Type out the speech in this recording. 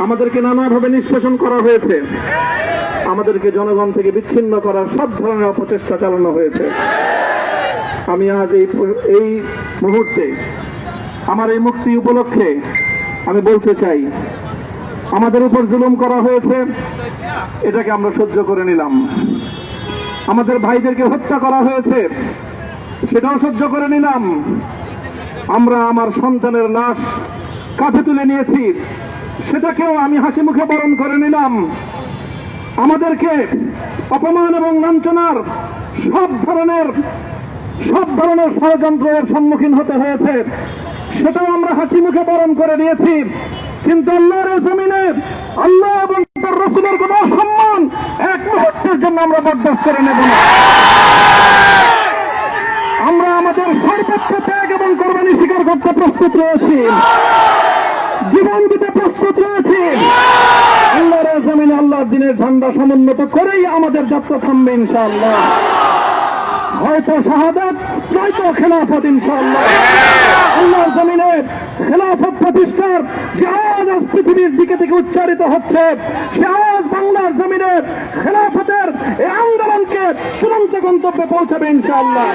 আমাদেরকে নানাভাবে নিষ্পেষণ করা হয়েছে, আমাদেরকে জনগণ থেকে বিচ্ছিন্ন করার সব ধরনের অপচেষ্টা চালানো হয়েছে। আমি আজ এই মুহূর্তে আমার এই মুক্তি উপলক্ষে আমি বলতে চাই, আমাদের উপর জুলুম করা হয়েছে, এটাকে আমরা সহ্য করে নিলাম। আমাদের ভাইদেরকে হত্যা করা হয়েছে, সেটাও সহ্য করে নিলাম। আমরা আমার সন্তানের লাশ কাঁধে তুলে নিয়েছি, সেটাকেও আমি হাসি মুখে বরণ করে নিলাম। আমাদেরকে অপমান এবং লাঞ্ছনার সব ধরনের ষড়যন্ত্রের সম্মুখীন হতে হয়েছে, সেটাও আমরা হাসি মুখে বরণ করে নিয়েছি। কিন্তু আল্লাহর জমিনে আল্লাহ এবং তার রাসূলের কোন সম্মান এক মুহূর্তের জন্য আমরা বরদাস্ত করে নেব না। আমরা আমাদের সর্বোচ্চ ত্যাগ এবং কোরবানি স্বীকার করতে প্রস্তুত রয়েছি, জীবন দিতে প্রস্তুত রয়েছি। আল্লাহর জমিনে আল্লাহর দ্বীনের ঝান্ডা সমুন্নত করেই আমাদের যাত্রা থামবে ইনশাআল্লাহ। হয়তো শাহাদাত, নয়তো খেলাফত ইনশাআল্লাহ। আল্লাহর জমিনে খেলাফত প্রতিষ্ঠার যে আওয়াজ আজ পৃথিবীর দিকে থেকে উচ্চারিত হচ্ছে, সে আওয়াজ বাংলার জমিনে খেলাফতের এই আন্দোলনকে চূড়ান্ত গন্তব্যে পৌঁছাবে ইনশাআল্লাহ।